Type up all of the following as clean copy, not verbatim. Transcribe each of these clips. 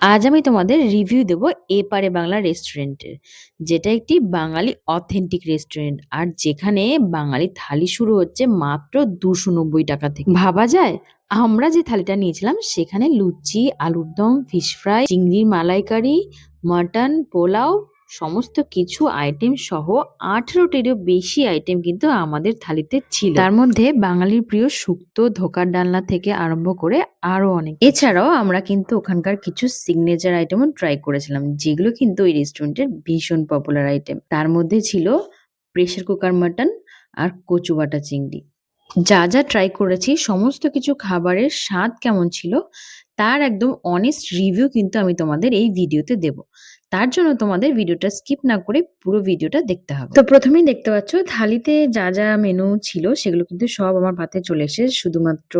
আজ আমি তোমাদের রিভিউ দেব এপারে বাংলা রেস্টুরেন্টের, যেটা একটি বাঙালি অথেন্টিক রেস্টুরেন্ট আর যেখানে বাঙালি থালি শুরু হচ্ছে মাত্র 290 টাকা থেকে। ভাবা যায়? আমরা যে থালিটা নিয়েছিলাম সেখানে লুচি, আলুর দম, ফিশ ফ্রাই, চিংড়ির মালাইকারি, মাটন, পোলাও সমস্ত কিছু আইটেম সহ 18টিরও বেশি আইটেম কিন্তু আমাদের থালিতে ছিল। তার মধ্যে বাঙালির প্রিয় শুক্তো, ধোকার ডালনা থেকে আরম্ভ করে আরো অনেক। এছাড়াও আমরা কিন্তু ওখানকার কিছু সিগনেচার আইটেমও ট্রাই করেছিলাম, যেগুলো কিন্তু ওই রেস্টুরেন্টের ভীষণ পপুলার আইটেম। তার মধ্যে ছিল প্রেসার কুকার মাটন আর কচু বাটা চিংড়ি। যা যা ট্রাই করেছি সমস্ত কিছু খাবারের স্বাদ কেমন ছিল তার একদম অনেস্ট রিভিউ কিন্তু আমি তোমাদের এই ভিডিওতে দেব। তার জন্য তোমাদের ভিডিওটা স্কিপ না করে পুরো ভিডিওটা দেখতে হবে। তো প্রথমেই দেখতে পাচ্ছ থালিতে যা যা মেনু ছিল সেগুলো কিন্তু সব আমার পাতে চলে এসেছে, শুধুমাত্র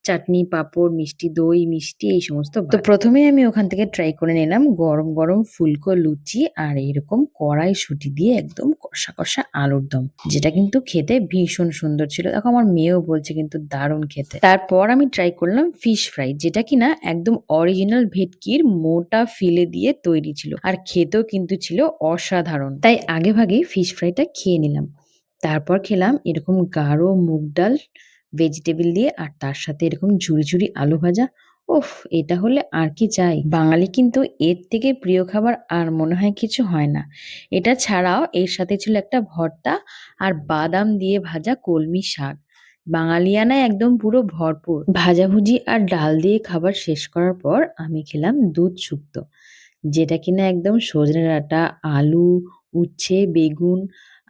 চাটনি, পাঁপড়, মিষ্টি দই, মিষ্টি এই সমস্ত। তো প্রথমেই আমি ওখান থেকে ট্রাই করে নিলাম গরম গরম ফুলকো লুচি আর এরকম কড়াইশুঁটি দিয়ে একদম কষা কষা আলুর দম, যেটা কিন্তু খেতে ভীষণ সুন্দর ছিল। দেখো আমার মেয়েও বলছে কিন্তু দারুণ খেতে। তারপর আমি ট্রাই করলাম ফিশ ফ্রাই, যেটা কিনা একদম অরিজিনাল ভেটকির মোটা ফিলে দিয়ে তৈরি ছিল আর খেতেও কিন্তু ছিল অসাধারণ। তাই আগে ভাগে ফিশ ফ্রাইটা খেয়ে নিলাম। তারপর খেলাম এরকম গাঢ় মুগ ডাল ভেজিটেবল দিয়ে আর তার সাথে এরকম ঝুরি ঝুরি আলু ভাজা। ওফ, এটা হলে আর কি চাই? বাঙালি কিন্তু এর থেকে প্রিয় খাবার আর মনে হয় কিছু হয় না। এটা ছাড়াও এর সাথে ছিল একটা ভর্তা আর বাদাম দিয়ে ভাজা কলমি শাক। বাঙালিয়ানায় একদম পুরো ভরপুর। ভাজাভুজি আর ডাল দিয়ে খাবার শেষ করার পর আমি খেলাম দুধ শুক্তো, যেটা কিনা একদম সজনে ডাঁটা, আলু, উচ্ছে, বেগুন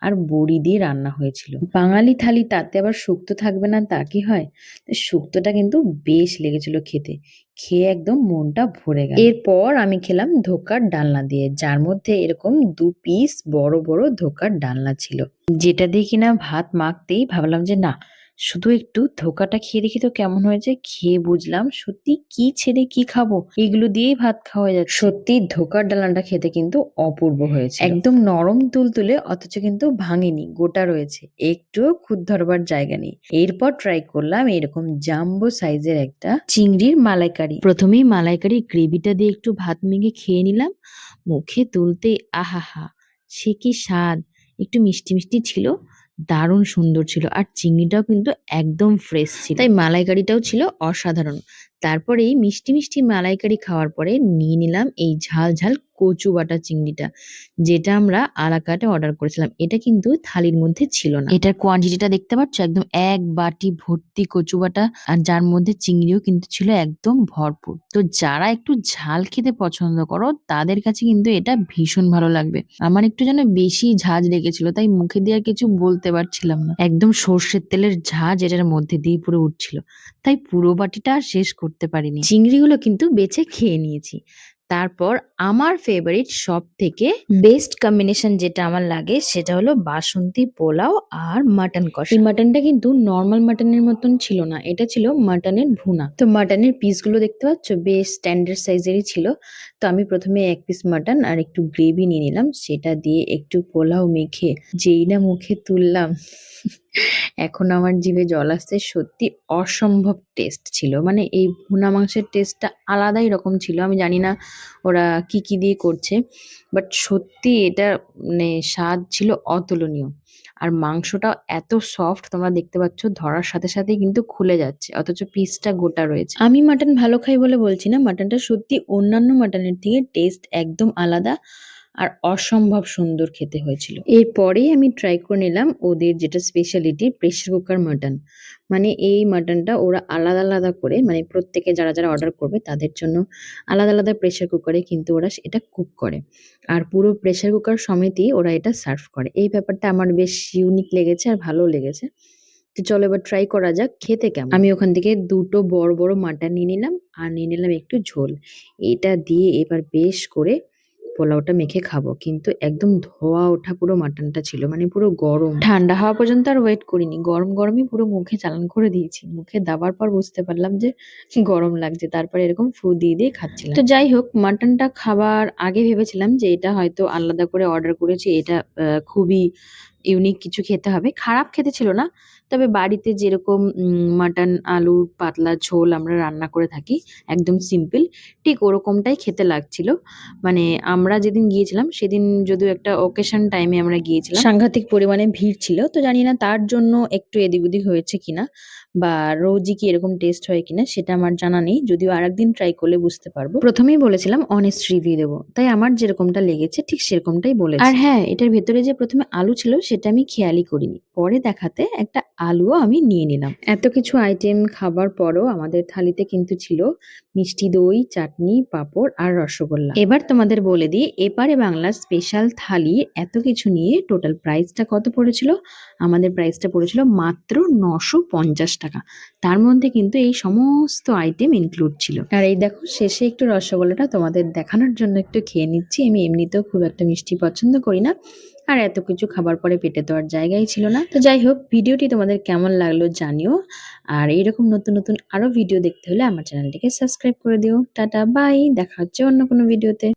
আর বড়ি দিয়ে রান্না হয়েছিল। বাঙালি থালি তাতে আবার শুক্তো থাকবে না তা কি হয়? তো শুক্তোটা কিন্তু বেশ লেগেছিল খেতে। খেয়ে একদম মনটা ভরে গেল। এরপর আমি খেলাম ধোকার ডালনা দিয়ে, যার মধ্যে এরকম 2 পিস বড় বড় ধোকার ডালনা ছিল, যেটা দিয়ে কিনা ভাত মাখতেই ভাবলাম যে না, শুধু একটু ধোকাটা খেয়ে দেখি তো কেমন হয়েছে। খেয়ে বুঝলাম সত্যি কি ছেড়ে কি খাবো, এগুলো দিয়েই ভাত খাওয়া যাচ্ছে। সত্যি ধোকার ডালনাটা খেতে কিন্তু অপূর্ব হয়েছে, একদম নরম তুলতুলে, অথচ কিন্তু ভাঙেনি, গোটা রয়েছে, একটুও খুদ ধরবার জায়গা নেই। এরপর ট্রাই করলাম এরকম জাম্বো সাইজের একটা চিংড়ির মালাইকারি। প্রথমেই মালাইকারি গ্রেভিটা দিয়ে একটু ভাত মেখে খেয়ে নিলাম। মুখে তুলতেই আহাহা, সে কি স্বাদ! একটু মিষ্টি মিষ্টি ছিল, দারুণ সুন্দর ছিল আর চিংড়িটাও কিন্তু একদম ফ্রেশ ছিল, তাই মালাইকারিটাও ছিল অসাধারণ। তারপরে এই মিষ্টি মিষ্টি মালাইকারি খাওয়ার পরে নিয়ে নিলাম এই ঝাল ঝাল কচু বাটা চিংড়িটা, যেটা আমরা আলাকাটে অর্ডার করেছিলাম। এটা কিন্তু থালির মধ্যে ছিল না। এটার কোয়ান্টিটিটা দেখতে পাচ্ছ, একদম 1 বাটি ভর্তি কচু বাটা আর যার মধ্যে চিংড়িও কিন্তু ছিল একদম ভরপুর। তো যারা একটু ঝাল খেতে পছন্দ করো তাদের কাছে কিন্তু এটা ভীষণ ভালো লাগবে। আমার একটু যেন বেশি ঝাঁজ লেগেছিল, তাই মুখে দিয়ে আর কিছু বলতে পারছিলাম না। একদম সর্ষের তেলের ঝাঁজ এটার মধ্যে দিয়ে পুরো উঠছিল, তাই পুরো বাটিটা আর শেষ করতে পারিনি। চিংড়িগুলো কিন্তু বেছে খেয়ে নিয়েছি। তারপর আমার ফেভারিট সব থেকে বেস্ট কম্বিনেশন যেটা আমার লাগে সেটা হলো বাসন্তী পোলাও আর মাটন কষা। এই মাটনটা কিন্তু নর্মাল মাটনের মতন ছিল না, এটা ছিল মাটনের ভুনা। তো মাটনের পিসগুলো দেখতে পাচ্ছ বেশ স্ট্যান্ডার্ড সাইজেরই ছিল। তো আমি প্রথমে 1 পিস মাটন আর একটু গ্রেভি নিয়ে নিলাম, সেটা দিয়ে একটু পোলাও মেখে যেই না মুখে তুললাম এখন আমার জিভে জল আসছে। সত্যি অসম্ভব টেস্ট ছিল, মানে এই ভুনা মাংসের টেস্টটা আলাদাই রকম ছিল। আমি জানি না ওরা কি কি দিয়ে করছে, বাট সত্যি এটা মানে স্বাদ ছিল অতুলনীয়। আর মাংসটা এত সফট, তোমরা দেখতে পাচ্ছ ধরার সাথে সাথেই কিন্তু খুলে যাচ্ছে, অথচ পিসটা গোটা রয়েছে। আমি মাটন ভালো খাই বলে বলছি না, মাটনটা সত্যি অন্যান্য মাটনের থেকে টেস্ট একদম আলাদা আর অসম্ভব সুন্দর খেতে হয়েছিল। এরপরেই আমি ট্রাই করে নিলাম ওদের যেটা স্পেশালিটি, প্রেসার কুকার মাটন। মানে এই মাটনটা ওরা আলাদা আলাদা করে, মানে প্রত্যেকে যারা যারা অর্ডার করবে তাদের জন্য আলাদা আলাদা প্রেসার কুকারে কিন্তু ওরা এটা কুক করে, আর পুরো প্রেসার কুকার সমেতই ওরা এটা সার্ভ করে। এই ব্যাপারটা আমার বেশ ইউনিক লেগেছে আর ভালো লেগেছে। তো চলো এবার ট্রাই করা যাক খেতে কেমন। আমি ওখান থেকে 2টো বড় বড় মাটন নিয়ে নিলাম আর নিয়ে নিলাম একটু ঝোল। এটা দিয়ে এবার বেশ করে পোলাওটা মেখে খাবো, কিন্তু একদম ধোয়া ওঠা পুরো মাটনটা ছিল, মানে পুরো গরম। ঠান্ডা হওয়া পর্যন্ত আর ওয়েট করিনি, গরম গরমই পুরো মুখে চালান করে দিয়েছি। মুখে দাবার পর বুঝতে পারলাম যে গরম লাগছে, তারপরে এরকম ফু দিয়ে দিয়ে খাচ্ছিলাম। তো যাই হোক, মাটনটা খাবার আগে ভেবেছিলাম যে এটা হয়তো আলাদা করে অর্ডার করেছি, এটা খুবই ইউনিক কিছু খেতে হবে। খারাপ খেতে ছিল না। তবে বাড়িতে যেরকম মাটন, আলুর পাতলা ঝোল আমরা রান্না করে থাকি, একদম সিম্পল, ঠিক ওরকমটাই খেতে লাগছিল। মানে আমরা যেদিন গিয়েছিলাম সেদিন যদিও একটা অকেশন টাইমে আমরা গিয়েছিলাম। সাংঘাতিক পরিমাণে ভিড় ছিল। তো জানি না তার জন্য একটু এদিক ওদিক হয়েছে কিনা বা রোজই কি এরকম টেস্ট হয় কিনা সেটা আমার জানা নেই। যদিও আরেকদিন ট্রাই করলে বুঝতে পারবো। প্রথমেই বলেছিলাম অনেস্ট রিভিউ দেবো। তাই আমার যেরকমটা লেগেছে ঠিক সেরকমটাই বলেছি। আর হ্যাঁ, এটার ভেতরে যে প্রথমে আলু ছিল সেটা আমি খেয়ালই করিনি। পরে দেখাতে একটা আলুও আমি নিয়ে নিলাম। এত কিছু আইটেম খাবার পরও আমাদের থালিতে কিন্তু ছিল মিষ্টি দই, চাটনি, পাঁপড় আর রসগোল্লা। এবার তোমাদের বলে দিই এপারে বাংলার স্পেশাল থালি এত কিছু নিয়ে টোটাল প্রাইসটা কত পড়েছিল। আমাদের প্রাইসটা পড়েছিল মাত্র 950 টাকা। তার মধ্যে কিন্তু এই সমস্ত আইটেম ইনক্লুড ছিল। আর এই দেখো শেষে একটু রসগোল্লাটা তোমাদের দেখানোর জন্য একটু খেয়ে নিচ্ছি। আমি এমনিতেও খুব একটা মিষ্টি পছন্দ করি না। আর এত কিছু খাবার পরে পেটে তো আর জায়গাই ছিল না। তো যাই হোক, ভিডিওটি তোমাদের কেমন লাগলো জানিও। আর এইরকম নতুন নতুন আরো ভিডিও দেখতে হলে আমার চ্যানেলটিকে সাবস্ক্রাইব করে দিও। টাটা, বাই, দেখা হচ্ছে অন্য কোনো ভিডিওতে।